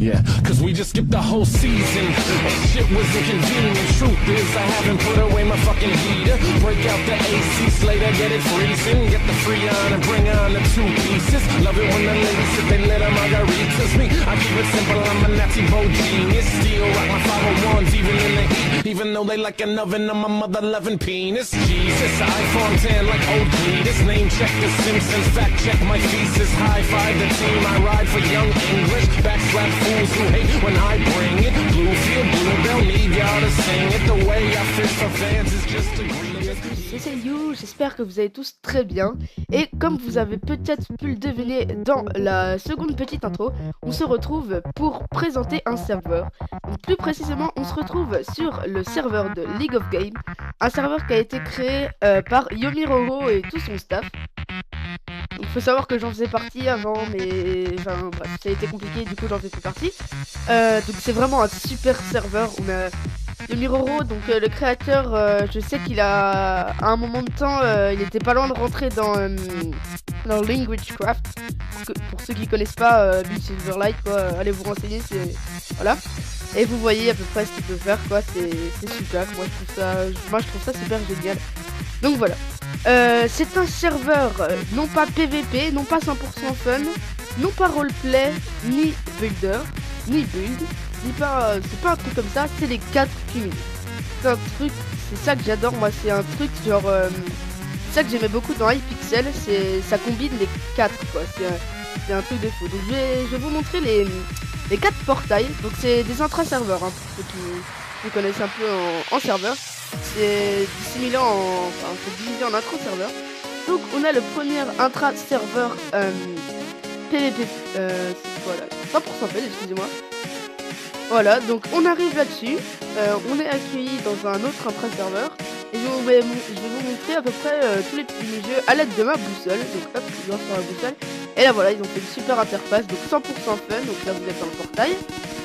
Yeah, cause we just skipped the whole season. Shit was inconvenient. Truth is, I haven't put away my fucking heater. Break out the AC Slater, get it freezing. Get the Freon and bring on the two pieces. Love it when the ladies sip and let margaritas. Me, I keep it simple, I'm a natty bow genius. Still rock my 501s, even in the heat. Even though they like an oven on my mother loving penis. Jesus, iPhone 10 like OG. This name check the Simpsons, fact check my thesis. High five the team, I ride for young English. Backslap fools who hate when I bring it. Bluefield, Bluebell, need y'all to sing it. The way I fish for fans is just egregious. C'est You, j'espère que vous allez tous très bien. Et comme vous avez peut-être pu le deviner dans la seconde petite intro, on se retrouve pour présenter un serveur. Donc plus précisément, on se retrouve sur le serveur de League of Games, un serveur qui a été créé par Yomiroro et tout son staff. Il faut savoir que j'en faisais partie avant, mais enfin bref, ça a été compliqué, du coup j'en fais plus partie. Donc c'est vraiment un super serveur. On a Yomiroro, donc le créateur, je sais qu'il a, à un moment de temps, il était pas loin de rentrer dans Languagecraft. Pour ceux qui connaissent pas, lui Silverlight, quoi, allez vous renseigner, c'est voilà. Et vous voyez à peu près ce qu'il peut faire, quoi. C'est super. Moi je trouve ça super génial. Donc voilà. C'est un serveur non pas PVP, non pas 100% fun, non pas roleplay, ni builder, ni build, ni pas. C'est pas un truc comme ça, c'est les 4 community. C'est un truc, c'est ça que j'adore moi, c'est un truc genre. C'est ça que j'aimais beaucoup dans Hypixel, ça combine les 4 quoi, c'est un truc de fou. Donc je vais vous montrer les 4 portails, donc c'est des intra-serveurs, hein, pour ceux qui connaissent un peu en serveur. C'est dissimulé enfin c'est divisé en intra-serveur. Donc on a le premier intra-serveur PVP, voilà, 100% fait, excusez-moi. Voilà, donc on arrive là-dessus, on est accueilli dans un autre intra-serveur. Et je vais vous montrer à peu près tous les petits mini-jeux à l'aide de ma boussole. Donc hop, je dois sur la boussole. Et là voilà, ils ont fait une super interface, donc 100% fun. Donc là vous êtes dans le portail.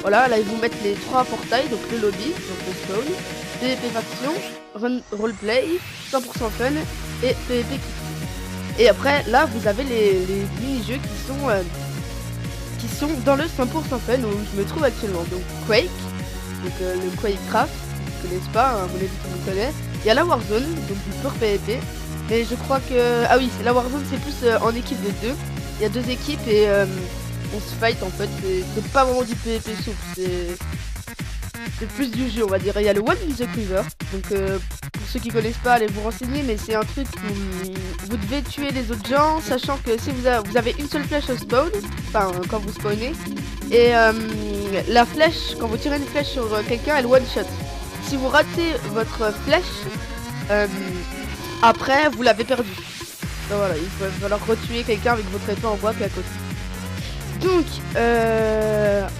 Voilà, là ils vous mettent les 3 portails, donc le lobby, donc le spawn, PvP faction, roleplay, 100% fun et PvP kit. Et après là vous avez les mini-jeux qui sont dans le 100% fun où je me trouve actuellement. Donc Quake, donc le Quakecraft, vous ne connaissez pas, hein, mon avis tout le monde connaît. Il y a la Warzone, donc du pur PvP. Mais je crois que... Ah oui, la Warzone c'est plus en équipe de 2. Il y a 2 équipes et on se fight en fait. C'est pas vraiment du PvP souple, c'est plus du jeu on va dire. Il y a le One in the Quiver. Donc pour ceux qui connaissent pas, allez vous renseigner. Mais c'est un truc où vous devez tuer les autres gens. Sachant que si vous avez une seule flèche au spawn, enfin quand vous spawnez. Et la flèche, quand vous tirez une flèche sur quelqu'un, elle one shot. Si vous ratez votre flèche, après vous l'avez perdu. Donc voilà, il va falloir retuer quelqu'un avec votre épée en bois qui est à côté. Donc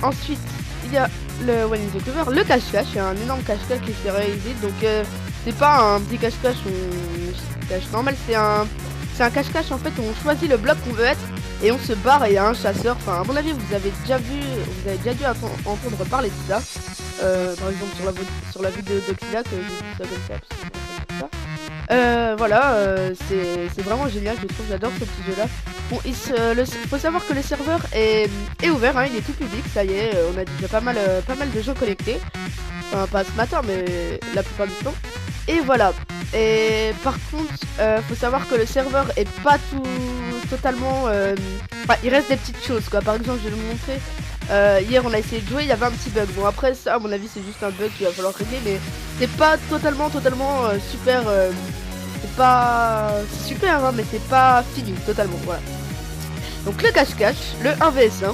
ensuite il y a le One in the Cover, le cache-cache, il y a un énorme cache-cache qui s'est réalisé. Donc c'est pas un petit cache-cache ou cache normal, c'est un cache-cache en fait où on choisit le bloc qu'on veut être et on se barre et il y a un chasseur. Enfin à mon avis vous avez déjà dû entendre parler de ça. Par exemple sur la vidéo de Kila que j'ai vu ça comme ça. Voilà, c'est vraiment génial, je trouve, j'adore ce petit jeu là. Bon, faut savoir que le serveur est ouvert, hein, il est tout public, ça y est, on a déjà pas mal de gens connectés. Enfin pas ce matin mais la plupart du temps. Et voilà. Et par contre, faut savoir que le serveur est pas totalement... Enfin, il reste des petites choses quoi, par exemple je vais vous montrer. Hier on a essayé de jouer, il y avait un petit bug. Bon après ça à mon avis c'est juste un bug qu'il va falloir régler, mais c'est pas totalement super. C'est pas super hein, mais c'est pas fini totalement, voilà. Donc le cache-cache, le 1vs1.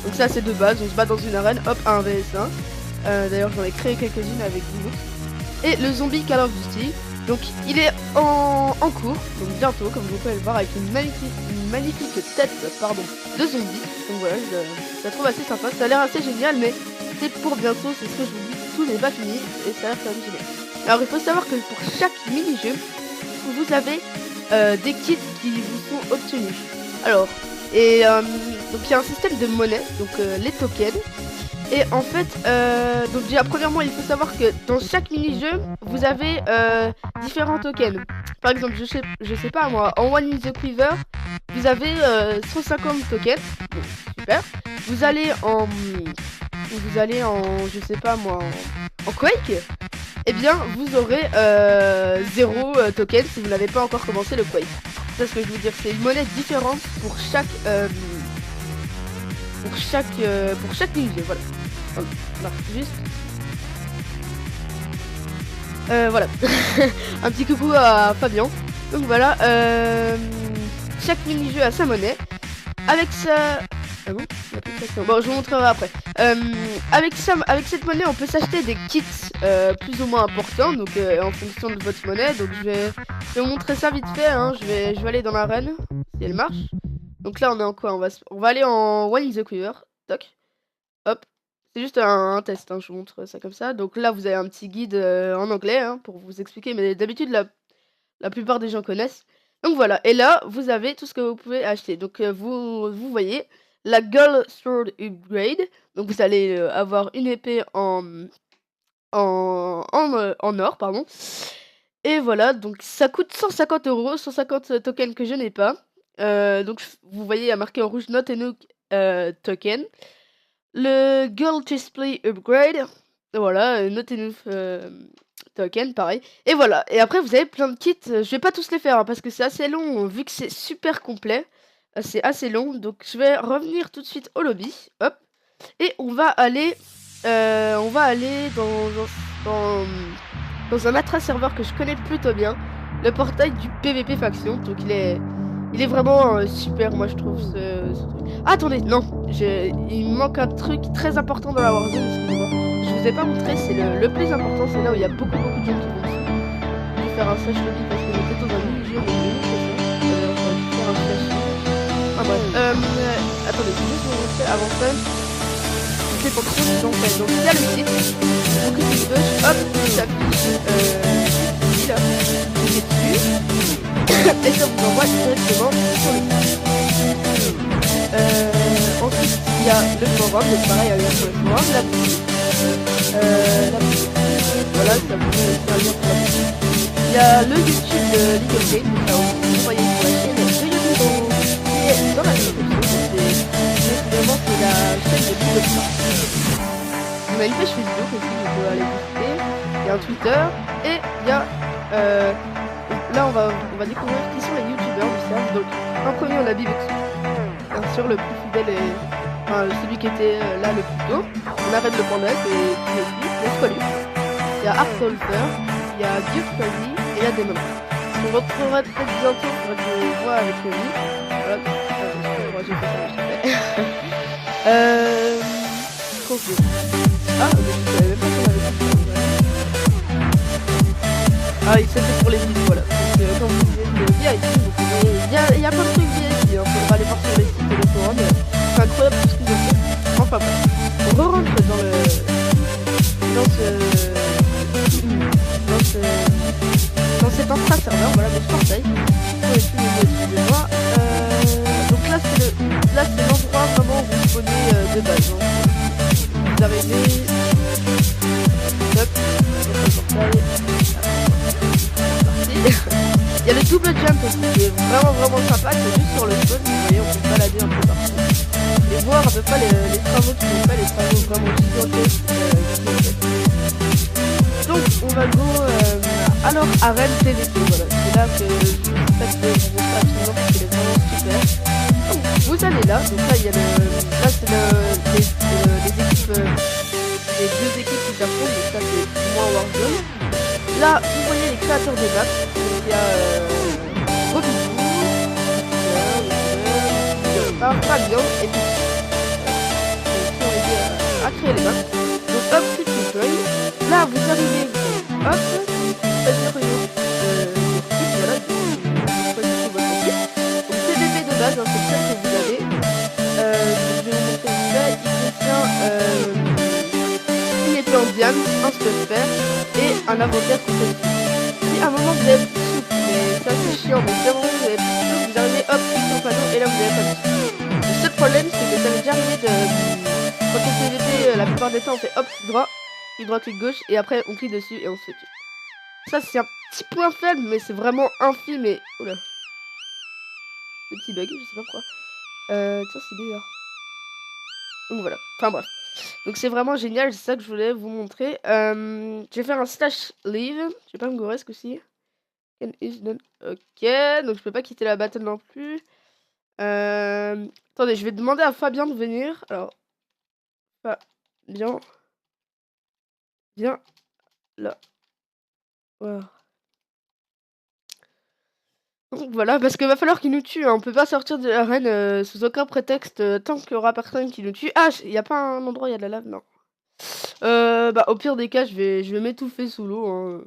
Donc ça c'est de base, on se bat dans une arène, hop 1vs1. D'ailleurs j'en ai créé quelques-unes avec Linux. Et le zombie Call of Duty. Donc il est en cours, donc bientôt, comme vous pouvez le voir, avec une magnifique tête de zombie. Donc voilà, je la trouve assez sympa, ça a l'air assez génial, mais c'est pour bientôt, c'est ce que je vous dis, tout n'est pas fini, et ça a l'air quand même génial. Alors il faut savoir que pour chaque mini-jeu, vous avez des kits qui vous sont obtenus. Alors, et donc il y a un système de monnaie, donc les tokens. Et en fait, donc déjà premièrement il faut savoir que dans chaque mini-jeu vous avez différents tokens. Par exemple je sais pas moi, en One in the Quiver vous avez 150 tokens, bon, super. Vous allez où vous allez en, je sais pas moi, en Quake, eh bien vous aurez 0 token si vous n'avez pas encore commencé le Quake. C'est ce que je veux dire, c'est une monnaie différente pour chaque niveau, voilà. Voilà, juste. Voilà. Un petit coucou à Fabien. Donc voilà, chaque mini-jeu a sa monnaie. Avec ça... Ah bon, bon, je vous montrerai après. Avec cette monnaie, on peut s'acheter des kits plus ou moins importants, donc en fonction de votre monnaie. Donc je vais vous montrer ça vite fait. Hein. Je vais aller dans l'arène, si elle marche. Donc là, on est en quoi? On va aller en One in the Quiver. Toc. Hop. C'est juste un test, hein. Je vous montre ça comme ça. Donc là, vous avez un petit guide en anglais hein, pour vous expliquer, mais d'habitude, la plupart des gens connaissent. Donc voilà, et là, vous avez tout ce que vous pouvez acheter. Donc vous voyez la Gold Sword Upgrade. Donc vous allez avoir une épée en or, pardon. Et voilà, donc ça coûte 150 €, 150 tokens que je n'ai pas. Donc vous voyez, il y a marqué en rouge Not Enough token. Le Gold Display Upgrade, voilà, Not Enough token, pareil. Et voilà, et après vous avez plein de kits. Je vais pas tous les faire hein, parce que c'est assez long, vu que c'est super complet. C'est assez long, donc je vais revenir tout de suite au lobby. Hop, et on va aller dans un Atra serveur que je connais plutôt bien, le portail du PVP faction. Donc il est vraiment super, moi je trouve ce truc. Ah, attendez, non, il me manque un truc très important dans la Warzone, excusez-moi. Je vous ai pas montré, c'est le plus important, c'est là où il y a beaucoup de gens qui vont dessus. Je vais faire un slash lobby parce que j'étais dans un mini-jeu, mais je vais faire un slash lobby. Ah bref, attendez, je vais juste vous montrer avant ça. C'est pour tout ce qu'on fait. Donc il y a le site, on clique sur gauche, hop, il s'affiche ici là, vous cliquez dessus. Et ça vous envoie directement sur le site. Ensuite, il y a le forum, donc pareil, il y a sur le forum, la boutique. Voilà, ça vous fait un lien pour la boutique. Il y a le YouTube de League of Legends, donc là, vous voyez sur la chaîne de YouTube qui est dans la description. Évidemment, c'est la chaîne de League of Legends. On a une page Facebook aussi, vous pouvez aller visiter. Il y a un Twitter et il y a là, on va découvrir qui sont les youtubeurs du serve. Donc, en premier, on a Bibex, bien sûr, le plus fidèle et celui qui était là le plus tôt. On arrête le Panda qui est aussi, il y a Squalus, il y a Artholfer, il y a Duke Crazy et il y a Demon. On retrouvera peut-être bientôt pour que je vois avec lui. Voilà, moi j'ai fait ça, je l'ai fait. Confus. Ah, mais je savais même pas qu'on avait fait ça. Ah oui, ça c'est pour les vidéos, voilà. Donc comme vous disiez, le VIP, il y a plein de trucs VIP, hein. Faudra aller voir sur les sites et les forums. C'est incroyable tout ce qu'ils ont fait. Enfin bref, on re-rentre dans cet intra serveur, voilà, le portail. Excusez-moi. Donc là c'est l'endroit vraiment où vous spawnez de base. Hein. Vous arrivez. Hop, le portail. Il y a le double jump aussi qui est vraiment sympa, c'est juste sur le spawn, vous voyez, on peut se balader un peu partout. Et voir à peu près les travaux qui sont faits, les travaux vraiment gigantesques. Donc on va go alors arène PVP, voilà, c'est là que je vous montre absolument parce qu'il est vraiment super. Donc vous allez là, donc là il y a là c'est les équipes, les deux équipes qui s'affrontent, donc ça c'est moins Warzone. Là, vous voyez les créateurs des maps. Donc il y a Robinson, Fabien et puis qui ont aidé à créer les maps. Donc hop, c'est tout. Là, vous arrivez, hop, c'est-à-dire voilà, vous choisissez votre équipe. Donc CDP de base, hein, c'est celle que vous avez. Je vais vous montrer ça. Il contient une épée en diamant, un spell et un inventaire complet. Si à un moment vous avez plus de soupe, mais c'est assez chiant, mais si à un moment vous avez plus de soupe, vous arrivez hop, sur le panneau et là vous avez pas de soupe. Le seul problème c'est que ça m'est déjà arrivé de. Quand on PVP, la plupart des temps on fait hop, clic droit, clic gauche et après on clique dessus et on se fait tuer. Ça c'est un petit point faible, mais c'est vraiment infime et. Oula. Le petit bug, je sais pas pourquoi. Tiens, c'est bizarre. Donc voilà, enfin bref. Donc c'est vraiment génial, c'est ça que je voulais vous montrer. Je vais faire un slash leave, je vais pas me gourer ce coup-ci. Can is done. OK, donc je peux pas quitter la battle non plus. Attendez, je vais demander à Fabien de venir. Alors, Fabien, viens là. Voilà. Donc voilà, parce qu'il va falloir qu'il nous tue, hein. On peut pas sortir de l'arène sous aucun prétexte tant qu'il y aura personne qui nous tue. Ah, il y a pas un endroit où il y a de la lave? Non. Bah au pire des cas, je vais m'étouffer sous l'eau, hein.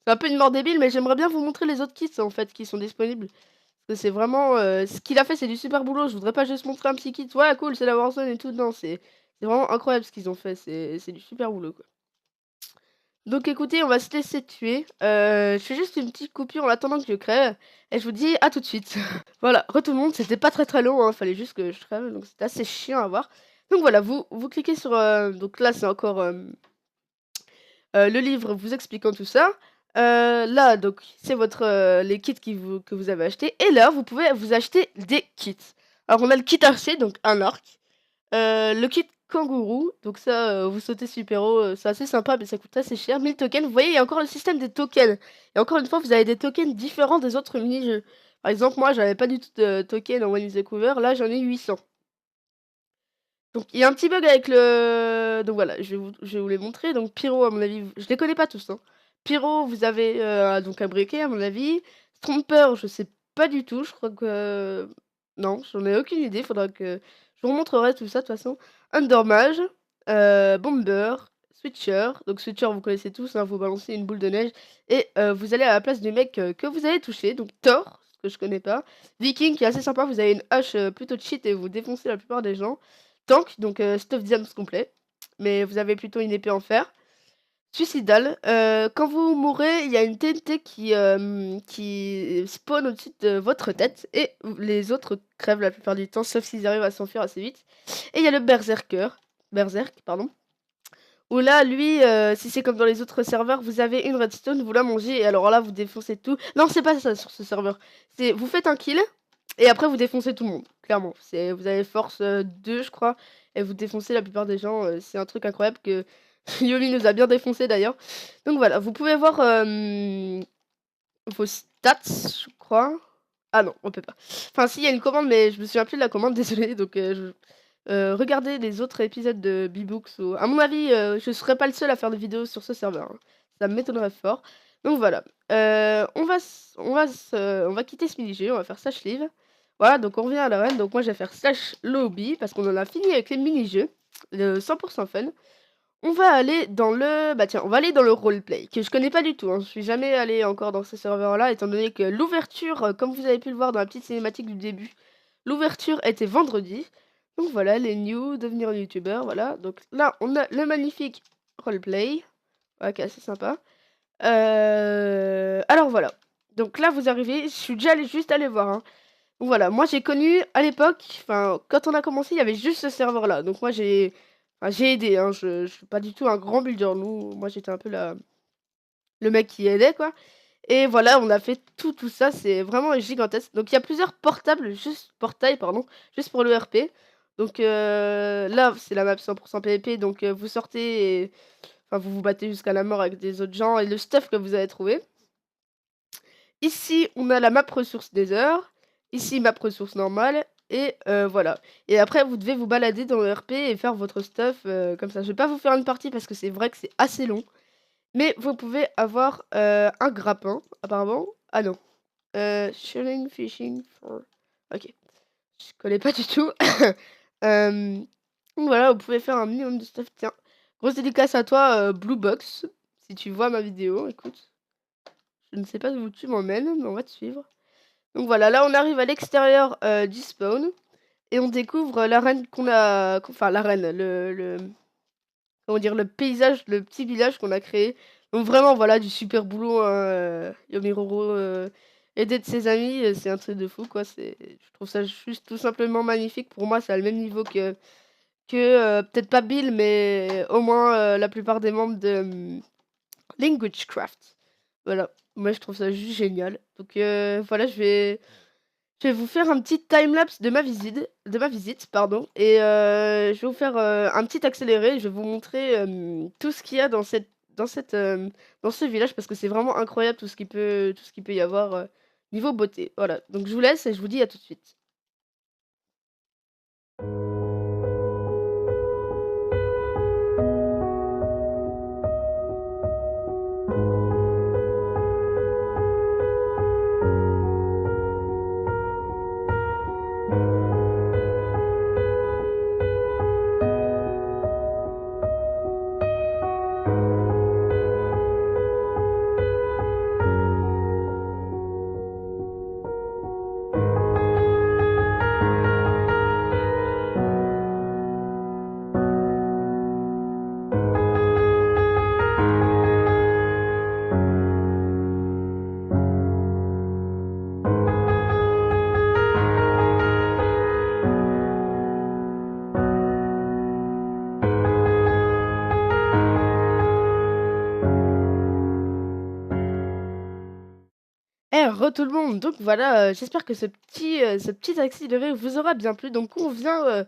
C'est un peu une mort débile, mais j'aimerais bien vous montrer les autres kits en fait qui sont disponibles. Parce que c'est vraiment ce qu'il a fait, c'est du super boulot. Je voudrais pas juste montrer un petit kit. Ouais, cool, c'est la Warzone et tout. Non, c'est vraiment incroyable ce qu'ils ont fait. C'est du super boulot quoi. Donc écoutez, on va se laisser tuer. Je fais juste une petite coupure en attendant que je crève. Et je vous dis à tout de suite. Voilà, re tout le monde, c'était pas très long, hein. Fallait juste que je crève. Donc c'était assez chiant à voir. Donc voilà, vous cliquez sur. Donc là, c'est encore le livre vous expliquant tout ça. Là, donc, c'est votre les kits que vous avez achetés. Et là, vous pouvez vous acheter des kits. Alors, on a le kit archer, donc un arc. Le kit kangourou, donc ça, vous sautez super haut, c'est assez sympa, mais ça coûte assez cher. 1000 tokens. Vous voyez, il y a encore le système des tokens. Et encore une fois, vous avez des tokens différents des autres mini-jeux. Par exemple, moi, j'avais pas du tout de tokens en One is Cover. Là, j'en ai 800. Donc il y a un petit bug avec le donc voilà, je vais vous les montrer. Donc Pyro, à mon avis, je les connais pas tous, hein. Pyro, vous avez, donc un briquet, à mon avis. Stromper, je sais pas du tout, je crois que non, j'en ai aucune idée, faudra que je vous remontrerai tout ça de toute façon. Undermage, Bomber, Switcher. Donc Switcher, vous connaissez tous, hein, vous balancez une boule de neige et vous allez à la place du mec, que vous avez touché, donc Thor, ce que je connais pas. Viking, qui est assez sympa, vous avez une hache, plutôt cheat et vous défoncez la plupart des gens. Tank, donc stuff diams complet, mais vous avez plutôt une épée en fer. Suicidal, quand vous mourrez, il y a une TNT qui spawn au-dessus de votre tête et les autres crèvent la plupart du temps, sauf s'ils arrivent à s'enfuir assez vite. Et il y a le berserk, pardon, où là, lui, si c'est comme dans les autres serveurs, vous avez une redstone, vous la mangez et alors là, vous défoncez tout. Non, c'est pas ça sur ce serveur. C'est vous faites un kill et après vous défoncez tout le monde, clairement. Vous avez force 2, je crois, et vous défoncez la plupart des gens. C'est un truc incroyable que Yomi nous a bien défoncé d'ailleurs. Donc voilà, vous pouvez voir vos stats, je crois. Ah non, on peut pas. Enfin, si, il y a une commande, mais je me souviens plus de la commande, désolé. Donc, regardez les autres épisodes de B-Books. À mon avis, je serais pas le seul à faire des vidéos sur ce serveur, hein. Ça m'étonnerait fort. Donc voilà. On va quitter ce mini-jeu, on va faire slash live. Voilà, donc on revient à l'arène. Donc moi, je vais faire slash lobby parce qu'on en a fini avec les mini-jeux. Le 100% fun. On va aller dans le bah tiens, on va aller dans le roleplay, que je connais pas du tout, hein. Je suis jamais allé encore dans ce serveur-là, étant donné que l'ouverture, comme vous avez pu le voir dans la petite cinématique du début, l'ouverture était vendredi. Donc voilà, les news, devenir youtubeur, voilà. Donc là, on a le magnifique roleplay. Ouais, qui est assez sympa. Alors voilà. Donc là, vous arrivez, je suis déjà juste allé voir, hein. Donc voilà, moi j'ai connu à l'époque, enfin, quand on a commencé, il y avait juste ce serveur-là. Donc moi j'ai aidé, hein, je suis pas du tout un grand builder. Moi j'étais un peu le mec qui aidait, quoi. Et voilà, on a fait tout ça, c'est vraiment gigantesque. Donc il y a plusieurs portails, pardon, juste pour le RP. Donc là, c'est la map 100% PvP, donc vous sortez et enfin vous vous battez jusqu'à la mort avec des autres gens et le stuff que vous avez trouvé. Ici, on a la map ressources Nether, ici map ressources normale et voilà. Et après vous devez vous balader dans le RP et faire votre stuff, comme ça. Je vais pas vous faire une partie parce que c'est vrai que c'est assez long, mais vous pouvez avoir, un grappin apparemment. Ah non, shooting, fishing for OK. Je connais pas du tout. Hem, donc voilà, vous pouvez faire un minimum de stuff. Tiens, grosse dédicace à toi, Blue Box, si tu vois ma vidéo, écoute. Je ne sais pas où tu m'emmènes, mais on va te suivre. Donc voilà, là on arrive à l'extérieur, du spawn et on découvre l'arène enfin l'arène, le comment dire? Le paysage, le petit village qu'on a créé. Donc vraiment voilà du super boulot, hein, Yomiroro, aidé de ses amis, c'est un truc de fou quoi. Je trouve ça juste tout simplement magnifique. Pour moi, c'est à le même niveau peut-être pas Bill, mais au moins, la plupart des membres de, Languagecraft. Voilà, moi je trouve ça juste génial. Donc voilà, Je vais vous faire un petit timelapse de ma visite, pardon, et je vais vous faire, un petit accéléré. Je vais vous montrer, tout ce qu'il y a dans ce village parce que c'est vraiment incroyable tout ce qu'il peut y avoir, niveau beauté. Voilà, donc je vous laisse et je vous dis à tout de suite. Eh, re tout le monde! Donc voilà, j'espère que ce petit accéléré vous aura bien plu. Donc on vient,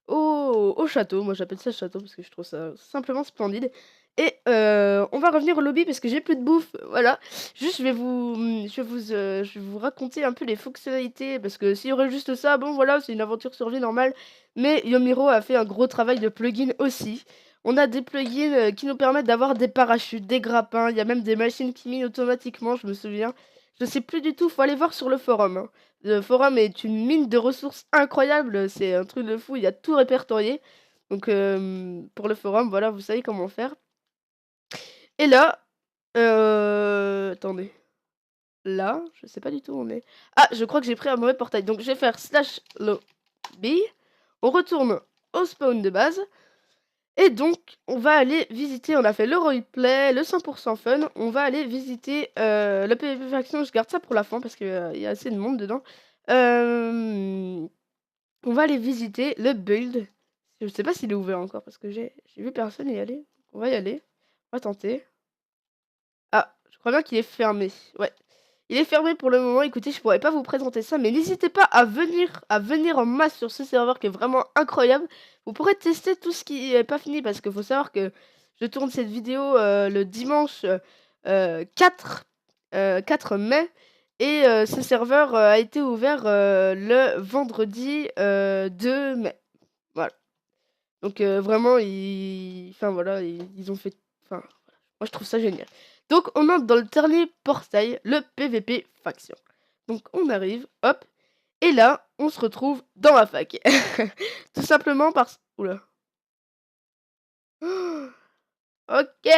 au château. Moi j'appelle ça château parce que je trouve ça simplement splendide et on va revenir au lobby parce que j'ai plus de bouffe, voilà. Juste je vais vous raconter un peu les fonctionnalités parce que s'il y aurait juste ça, bon voilà, c'est une aventure survie normale, mais Yomiro a fait un gros travail de plugin aussi. On a des plugins, qui nous permettent d'avoir des parachutes, des grappins, il y a même des machines qui minent automatiquement, je me souviens. Je sais plus du tout, faut aller voir sur le forum, hein. Le forum est une mine de ressources incroyable, c'est un truc de fou, il y a tout répertorié. Donc pour le forum, voilà, vous savez comment faire. Et là, attendez, là, je sais pas du tout où on est. Ah, je crois que j'ai pris un mauvais portail, donc je vais faire slash lobby. On retourne au spawn de base et donc on va aller visiter, on a fait le roleplay, le 100 fun, on va aller visiter, le PvP faction, je garde ça pour la fin parce qu'il y a assez de monde dedans. Hem On va aller visiter le build. Je sais pas s'il est ouvert encore parce que j'ai vu personne y aller. On va y aller. On va tenter. Ah, je crois bien qu'il est fermé. Ouais. Il est fermé pour le moment. Écoutez, je pourrais pas vous présenter ça, mais n'hésitez pas à venir en masse sur ce serveur qui est vraiment incroyable. Vous pourrez tester tout ce qui est pas fini parce qu'il faut savoir que je tourne cette vidéo le dimanche 4, 4 mai et ce serveur a été ouvert le vendredi 2 mai. Voilà. Donc vraiment, enfin voilà, ils ont fait. Enfin, moi je trouve ça génial. Donc on entre dans le dernier portail, le PVP faction. Donc on arrive, hop, et là, on se retrouve dans la fac. Tout simplement parce. Oula. OK.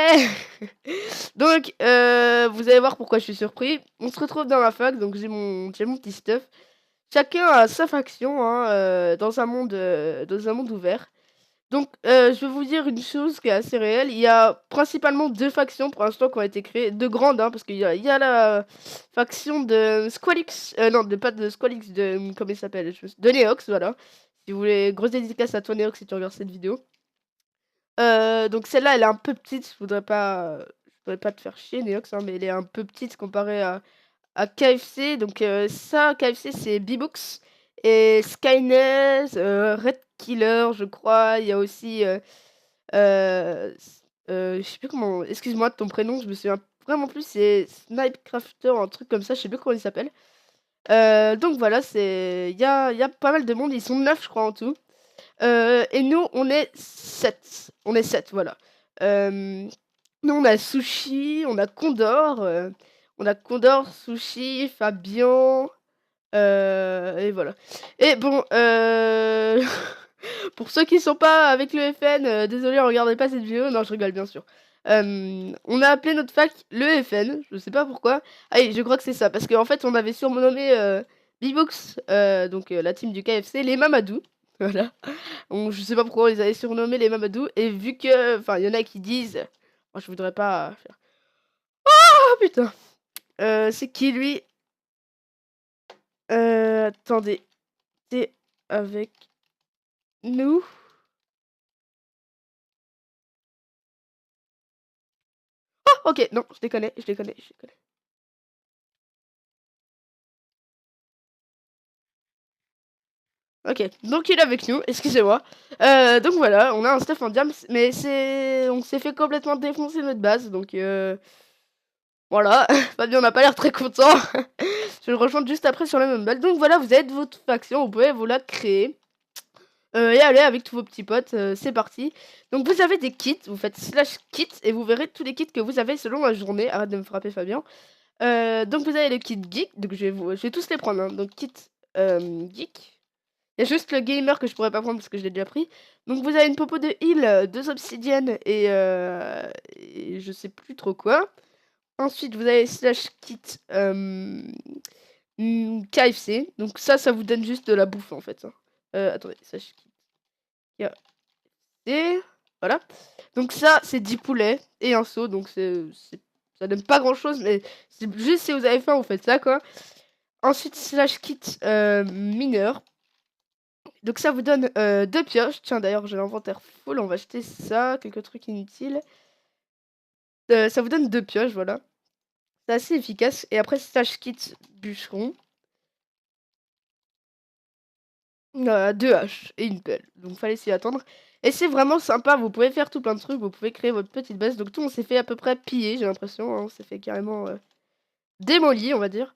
Donc vous allez voir pourquoi je suis surpris. On se retrouve dans la fac, donc j'ai mon petit stuff. Chacun a sa faction, hein, dans un monde ouvert. Donc, je vais vous dire une chose qui est assez réelle. Il y a principalement 2 factions pour l'instant qui ont été créées, 2 grandes, hein, parce qu'il y a la faction de Squalix, non, pas de Squalix, comment il s'appelle? De Neox, voilà. Si vous voulez, grosse dédicace à toi Neox si tu regardes cette vidéo. Donc celle-là, elle est un peu petite, je voudrais pas te faire chier Neox, hein, mais elle est un peu petite comparée à KFC. Donc ça, KFC, c'est B-Books et Skynet, Red Killer, je crois. Il y a aussi, je sais plus comment, excuse-moi de ton prénom, je me souviens vraiment plus, c'est Snipecrafter, un truc comme ça, je sais plus comment il s'appelle. Donc voilà, il y a pas mal de monde, ils sont 9 je crois en tout. Et nous, on est 7. On est 7, voilà. Hem, Nous, on a Condor, Sushi, Fabien, et voilà. Et bon, pour ceux qui sont pas avec le FN, désolé, regardez pas cette vidéo. Non, je rigole, bien sûr. On a appelé notre fac le FN, je sais pas pourquoi. Ah oui, je crois que c'est ça, parce qu'en fait, on avait surnommé, B-Box, donc la team du KFC, les Mamadou, voilà. Je sais pas pourquoi on les avait surnommés les Mamadou et vu que enfin, il y en a qui disent moi je voudrais pas faire ah putain! C'est qui lui? Attendez, t'es avec nous? Oh OK, non, je les connais, je les connais, je les connais. Ok, donc il est avec nous, excusez-moi. Donc voilà, on a un stuff en diams, mais on s'est fait complètement défoncer notre base, donc voilà. Fabien n'a pas l'air très content. Je le rejoins juste après sur le Mumble. Donc voilà, vous êtes votre faction, vous pouvez vous la créer. Et allez avec tous vos petits potes, c'est parti. Donc vous avez des kits, vous faites slash kit et vous verrez tous les kits que vous avez selon la journée. Arrête de me frapper Fabien. Donc vous avez le kit geek, donc je vais tous les prendre, hein. Donc kit geek. Il y a juste le gamer que je pourrais pas prendre parce que je l'ai déjà pris. Donc vous avez une popo de heal, 2 obsidiennes et je sais plus trop quoi. Ensuite vous avez slash kit KFC. Donc ça vous donne juste de la bouffe en fait, hein. Attendez, slash kit KFC. Voilà. Donc ça c'est 10 poulets et un seau. Donc ça donne pas grand chose, mais c'est juste si vous avez faim vous faites ça quoi. Ensuite slash kit mineur. Donc ça vous donne 2 pioches. Tiens d'ailleurs j'ai l'inventaire full, on va acheter ça, quelques trucs inutiles. Ça vous donne 2 pioches, voilà. C'est assez efficace. Et après slash kit bûcheron. 2 haches et une pelle. Donc fallait s'y attendre. Et c'est vraiment sympa, vous pouvez faire tout plein de trucs, vous pouvez créer votre petite base. Donc tout on s'est fait à peu près piller, j'ai l'impression, hein. On s'est fait carrément démoli, on va dire.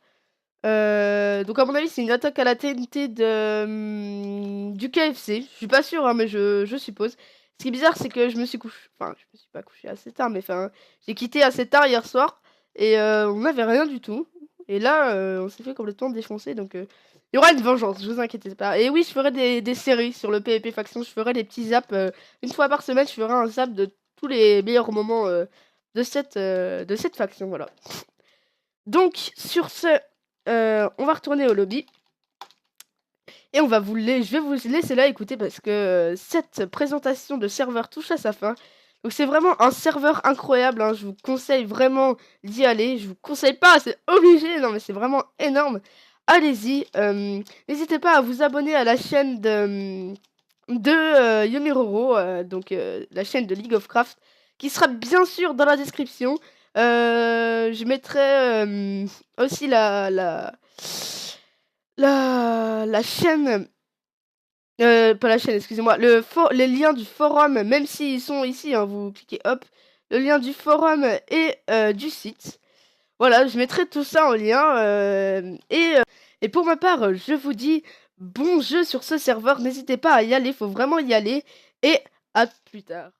Donc à mon avis c'est une attaque à la TNT du KFC. Je suis pas sûre, hein, mais je suppose. Ce qui est bizarre c'est que je me suis couché... Enfin, je me suis pas couché assez tard, mais enfin, j'ai quitté assez tard hier soir. Et on n'avait rien du tout. Et là, on s'est fait complètement défoncer, donc... il y aura une vengeance, je vous inquiétez pas. Et oui, je ferai des séries sur le PvP Faction. Je ferai des petits zaps. Une fois par semaine, je ferai un zap de tous les meilleurs moments de cette faction, voilà. Donc, sur ce... on va retourner au lobby. Et je vais vous laisser là écouter parce que cette présentation de serveur touche à sa fin. Donc c'est vraiment un serveur incroyable, hein. Je vous conseille vraiment d'y aller. Je vous conseille pas, c'est obligé. Non mais c'est vraiment énorme. Allez-y. N'hésitez pas à vous abonner à la chaîne de Yomiroro, donc la chaîne de League of Craft, qui sera bien sûr dans la description. Je mettrai aussi la chaîne, pas la chaîne, excusez-moi, les liens du forum, même s'ils sont ici, hein, vous cliquez hop, le lien du forum et du site. Voilà, je mettrai tout ça en lien. Et pour ma part, je vous dis bon jeu sur ce serveur. N'hésitez pas à y aller, faut vraiment y aller. Et à plus tard.